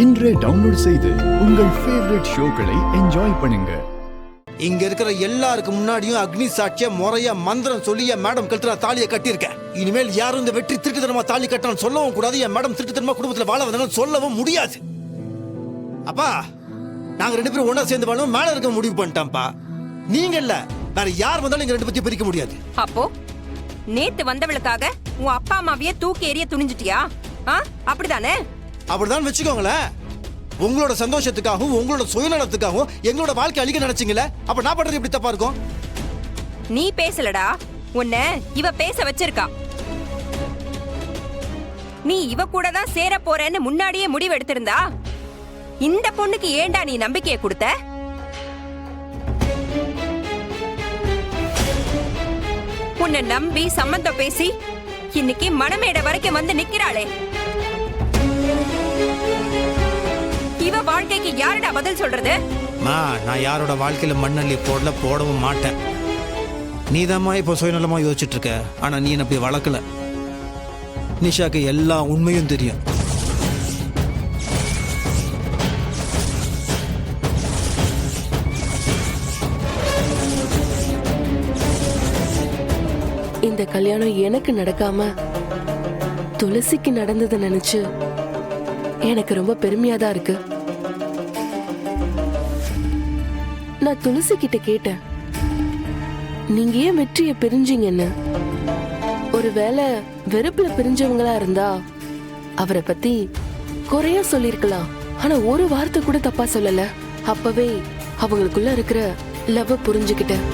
இன்றே டவுன்லோட் செய்து உங்கள் ஃபேவரட் ஷோக்களை என்ஜாய் பண்ணுங்க. இங்க இருக்கிற எல்லாருக்கு முன்னாடியும் அக்னி சாட்சிய முறையா மந்திரம் சொல்லி என் மேடம் கழுத்துல தாலியை கட்டியிருக்கேன். இனிமேல் யாரும் இந்த வெற்றி திருட்டுத்தனமா தாலி கட்டணும் சொல்லவும் கூடாது. என் மேடம் திருட்டுத்தனமா குடும்பத்துல வாழ வந்தாலும் சொல்லவும் முடியாது. அப்பா, நாங்க ரெண்டு பேரும் ஒன்னா சேர்ந்து வாழணும் மேல இருக்க முடிவு பண்ணிட்டான்ப்பா. நீங்க இல்ல, வேற யார் வந்தாலும் இங்க ரெண்டு பத்தி பிரிக்க முடியாது. அப்போ நேத்து வந்தவளுக்காக உன் அப்பா அம்மாவையே தூக்கி எறிய துணிஞ்சிட்டியா? அப்படிதானே? அப்படிதான் வச்சுக்கோங்களேன். உங்களோட சந்தோஷத்துக்காகவும் உங்களோட சுயநலத்துக்காகவும் எங்களோட வாழ்க்கை அழிக்க நினைச்சீங்கல்ல, அப்ப நான் பண்றது எப்படி தப்பா இருக்கும்? நீ பேசலடா, உன்னை இவ பேச வச்சிருக்கா. நீ இவ கூட தான் சேர போறேன்னு முன்னாடியே முடிவு எடுத்திருந்தா இந்த பொண்ணுக்கு ஏண்டா நீ நம்பிக்கையை கொடுத்த? உன்னை நம்பி சம்மந்தம் பேசி இன்னைக்கு மணமேடை வரைக்கும் வந்து நிக்கிறாளே, இவ வாழ்க்கைக்கு யாருடா பதில் சொல்றது? நான் யாரோட வாழ்க்கையில மண்ணள்ளி போடவும் மாட்டேன். நீதாம்மா இப்போ சுயநலமா யோசிச்சுட்டு இருக்க. ஆனா நீ என்ன அப்படி வளர்க்கல. நிஷாக்கு எல்லா உண்மையும் தெரியும். இந்த கல்யாணம் எனக்கு நடக்காம துளசிக்கு நடந்ததை நினைச்சு எனக்கு ரொம்ப பெருமையா தான் இருக்கு. நான் துளசி கிட்ட கேட்டேன், நீங்க ஏன் வெற்றிய பிரிஞ்சீங்கன்னு. ஒருவேளை வெறுப்புல பிரிஞ்சவங்களா இருந்தா அவரை பத்தி குறையா சொல்லிருக்கலாம். ஆனா ஒரு வார்த்தை கூட தப்பா சொல்லல. அப்பவே அவங்களுக்குள்ள இருக்கிற லவ் புரிஞ்சுக்கிட்டேன்.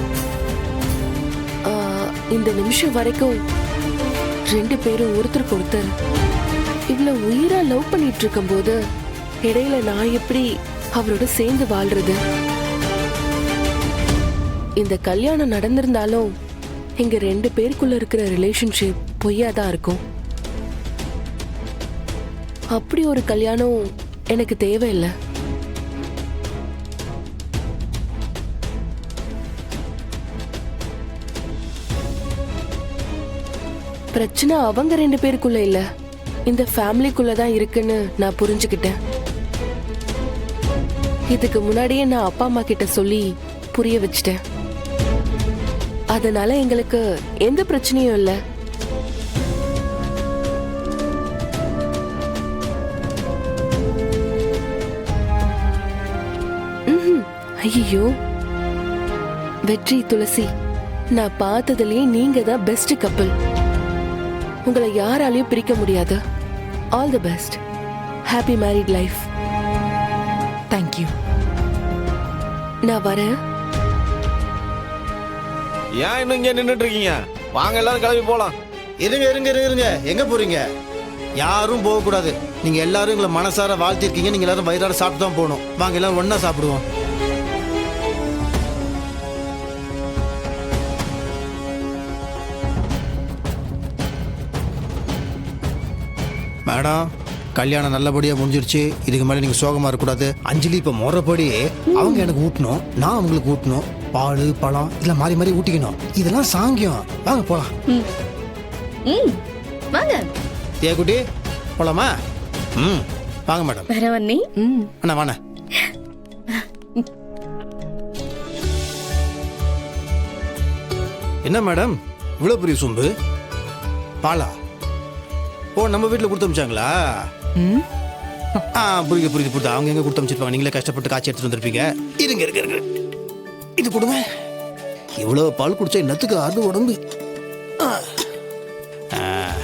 இந்த நிமிஷம் வரைக்கும் ரெண்டு பேரும் ஒருத்தருக்கு ஒருத்தர் இவ்வளவு உயிரா லவ் பண்ணிட்டு இருக்கும் போது இடையில நான் எப்படி அவரோட சேர்ந்து வாழ்றது? இந்த கல்யாணம் நடந்திருந்தாலும் எங்க ரெண்டு பேருக்குள்ள இருக்கிற ரிலேஷன்ஷிப் பொய்யாதான் இருக்கும். அப்படி ஒரு கல்யாணம் எனக்கு தேவையில்லை. பிரச்சனை அவங்க ரெண்டு பேருக்குள்ள இல்ல, இந்த ஃபேமிலிக்குள்ளதான் இருக்குன்னு நான் புரிஞ்சுக்கிட்டேன். இதுக்கு முன்னாடியே நான் அப்பா அம்மா கிட்ட சொல்லி புரிய வச்சிட்டேன். அதனால எங்களுக்கு எந்த பிரச்சனையும் இல்ல. ஐயோ, வெற்றி துளசி, நான் பார்த்ததுலயே நீங்க தான் பெஸ்ட் கப்பல். உங்களை யாராலையும் பிரிக்க முடியாது. All the best. Happy married life. Thank you. நான் வரேன். ஏன் இன்னும் இங்க நின்னுட்டு இருக்கீங்க? வாங்க எல்லாரும் கிளம்பி போலாம். இருங்க, எங்க போறீங்க? யாரும் போக கூடாது. நீங்க எல்லாரும் எங்களை மனசார வாழ்த்திருக்கீங்க. நீங்க எல்லாரும் வயிறார சாப்பிட்டு தான் போகணும். வாங்க எல்லாரும் ஒன்னா சாப்பிடுவோம். மேடம், கல்யாணம் நல்லபடியா முடிஞ்சிருச்சு. இதுக்கு மேல நீங்க சோகமா இருக்கக்கூடாது. அஞ்சலி இப்ப முறைப்படி அவங்க எனக்கு ஊட்டணும், நான் அவங்களுக்கு ஊட்டணும். பால் பழம் இல்ல மாறி மாறி ஊட்டிக்கணும். இதெல்லாம் சாங்கியம். வாங்க போலாம். வாங்க ஏ குட்டி, போலாமா? வாங்க மேடம். வரவண்ணி. அண்ணா வாண்ணா. என்ன மேடம் இவ்வளவு பெரிய சொம்பு பாலா? ஓ, நம்ம வீட்டில் கொடுத்து அமிச்சாங்களா? புரியுது. அவங்க எங்க கொடுத்து அமிச்சிருப்பாங்க. நீங்களே கஷ்டப்பட்டு காய்ச்சி எடுத்துட்டு வந்திருப்பீங்க. இருங்க, இது கொடுங்க. இவ்வளவு பால் குடிச்சா என்னத்துக்கு ஆறு உடம்பு?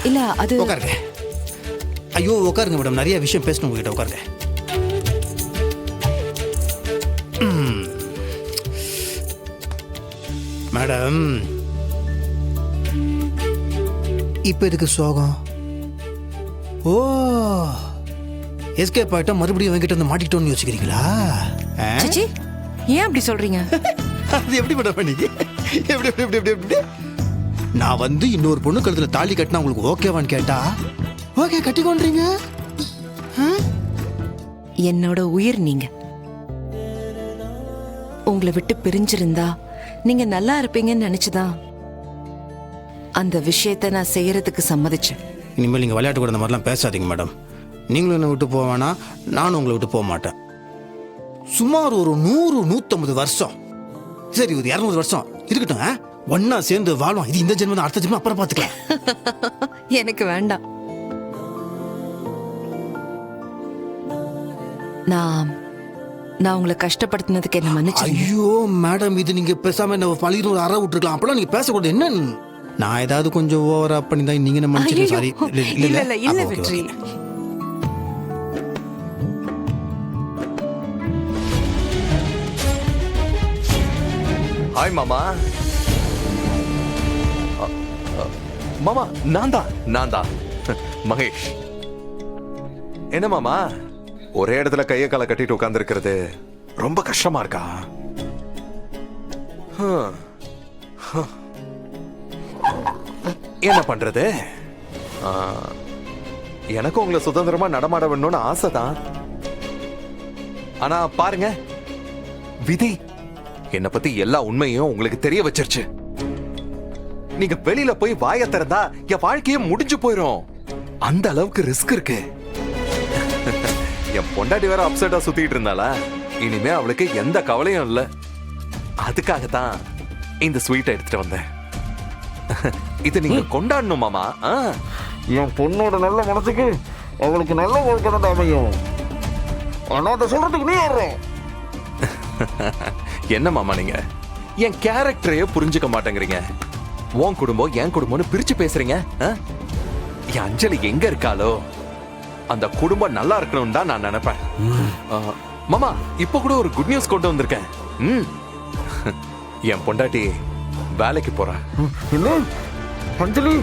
இல்ல அது உட்காருங்க. ஐயோ உட்காருங்க மேடம், நிறைய விஷயம் பேசணும் உங்ககிட்ட. உட்காருங்க. மேடம், இப்ப எதுக்கு சோகம்? ஓ, எஸ்கேப் ஆயிட்டா மறுபடியும் என்கிட்ட வந்து மாட்டிக்கிட்டோன்னு யோசிக்கிறீங்களா? சிச்சி, ஏன் அப்படி சொல்றீங்க? அது எப்படி மேடம் பண்ணீங்க? எப்படி நான் வந்து இன்னொரு பொண்ணு கழுத்துல தாலி கட்டினா உங்களுக்கு ஓகேவான்னு கேட்டா ஓகே கட்டிக்கொண்டீங்க. என்னோட உயிர் நீங்க. உங்களை விட்டு பிரிஞ்சிருந்தா நீங்க நல்லா இருப்பீங்கன்னு நினைச்சுதான் அந்த விஷயத்தை நான் செய்யறதுக்கு சம்மதிச்சேன். இனிமேல் நீங்கள் விளையாட்டு கூட இந்த மாதிரிலாம் பேசாதீங்க மேடம். நீங்களும் என்னை விட்டு போக வேணாம், நானும் உங்களை விட்டு போக மாட்டேன். சுமார் ஒரு 100-150 வருஷம், சரி ஒரு 200 வருஷம் இருக்கட்டும். ஒன்னா சேர்ந்து வாழும். இது இந்த ஜென்மம், அடுத்த ஜென்மம் அப்புறம் பார்த்துக்கலாம். எனக்கு வேண்டாம். நான் உங்களை கஷ்டப்படுத்தினதுக்கு என்ன மன்னிச்சு. ஐயோ மேடம், இது நீங்க பேசாம என்ன பழின்னு ஒரு அறை விட்டுருக்கலாம். அப்பெல்லாம் நீங்க பேசக்கூடாது. என்ன நான் ஏதாவது கொஞ்சம் ஓவரா பண்ணி தான் நீங்க என்ன மன்னிச்சிருங்க. சாரி. இல்ல வெற்றி. ஹாய் மாமா. மாமா நான் தான் மகேஷ். என்ன மாமா ஒரே இடத்துல கையை காலை கட்டிட்டு உட்கார்ந்து இருக்கிறது ரொம்ப கஷ்டமா இருக்கா? என்ன பண்றது? எனக்கு உங்களை சுதந்திரமா நடமாட வேணும்னு ஆசைதான். ஆனா பாருங்க, விதி என்னை பத்தி எல்லா உண்மையும் உங்களுக்கு தெரிய வச்சிருச்சு. நீங்க வெளியில போய் வாய திறந்தா என் வாழ்க்கையே முடிஞ்சு போயிரும். அந்த அளவுக்கு ரிஸ்க் இருக்கு. என் பொண்டாட்டி வேற அப்செட்டா சுத்திட்டு இருந்தாளா, இனிமே அவளுக்கு எந்த கவலையும் இல்ல. அதுக்காகத்தான் இந்த ஸ்வீட் எடுத்துட்டு வந்தேன். இது நீங்க கொண்டாடணும் மாமா. என் பொண்ணோட நல்ல மனசுக்கு அவளுக்கு நல்ல வாழ்க்கை தான் அமையும். ஆனா அதை சொல்றதுக்கு நீ வர்றோம். என்ன மாமா நீங்க என் கேரக்டரையே புரிஞ்சுக்க மாட்டேங்கிறீங்க. உன் குடும்பம் என் குடும்பம்னு பிரிச்சு பேசுறீங்க. என் அஞ்சலி எங்க இருக்காளோ அந்த குடும்பம் நல்லா இருக்கணும் தான் நான் நினைப்பேன். மாமா இப்ப கூட ஒரு குட் நியூஸ் கொண்டு வந்திருக்கேன். என் பொண்டாட்டி வேலைக்கு போறா. என்ன அஞ்சலி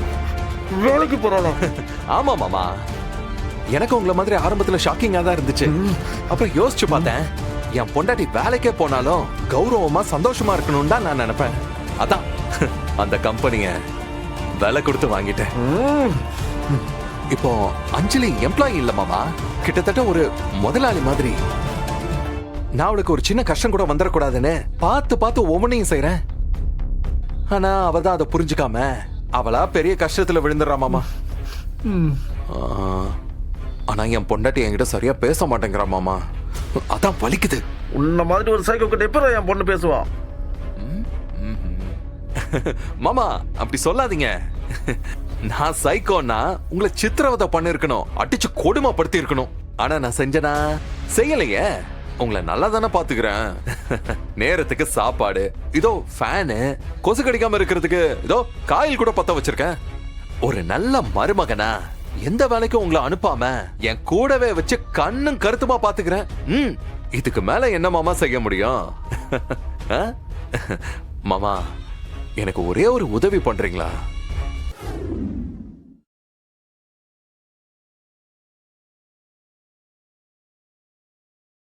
வேலைக்கு போறாளா? ஆமா மாமா, எனக்கு உங்களை மாதிரி ஆரம்பத்துல ஷாக்கிங்கா தான் இருந்துச்சு. அப்புறம் யோசிச்சு பார்த்தேன், என் பொண்டாட்டி வேலைக்கே போனாலும் கௌரவமா சந்தோஷமா இருக்கணும் தான் நான் நினைப்பேன். அதான் அந்த கம்பெனிய விலை கொடுத்து வாங்கிட்டேன். இப்போ அஞ்சலி எம்ப்ளாயி இல்ல மாமா, கிட்டத்தட்ட ஒரு முதலாளி மாதிரி. நான் அவளுக்கு ஒரு சின்ன கஷ்டம் கூட வந்துடக்கூடாதுன்னு பார்த்து ஒவ்வொன்னையும் செய்யறேன். ஆனா அவ தான் அதை புரிஞ்சுக்காம அவளா பெரிய கஷ்டத்துல விழுந்துடுறா மாமா. ஆனா என் பொண்டாட்டி என்கிட்ட சரியா பேச மாட்டேங்கிறா மாமா. அதான் வலிக்குது. உன்ன மாதிரி ஒரு சைக்கோ கிட்ட எப்ப என் பொண்ணு பேசுவா? மாமா அப்படி சொல்லாதீங்க. நான் சைக்கோன்னா உங்களை சித்திரவதை பண்ணிருக்கணும், அடிச்சு கொடுமைப்படுத்தி இருக்கணும். ஆனா நான் செஞ்சனா? செய்யலையே. உங்களை நல்லா தானே பாத்துக்கிறேன். நேரத்துக்கு சாப்பாடு, இதோ ஃபேனு, கொசு கடிக்காம இருக்கிறதுக்கு இதோ காயில் கூட பத்த வச்சிருக்கேன். ஒரு நல்ல மருமகனா எந்த வேலைக்கும் உங்களை அனுப்பாம என் கூடவே வச்சு கண்ணும் கருத்துமா பாத்துக்கிறேன். இதுக்கு மேல என்ன மாமா செய்ய முடியும்? மாமா எனக்கு ஒரே ஒரு உதவி பண்றீங்களா?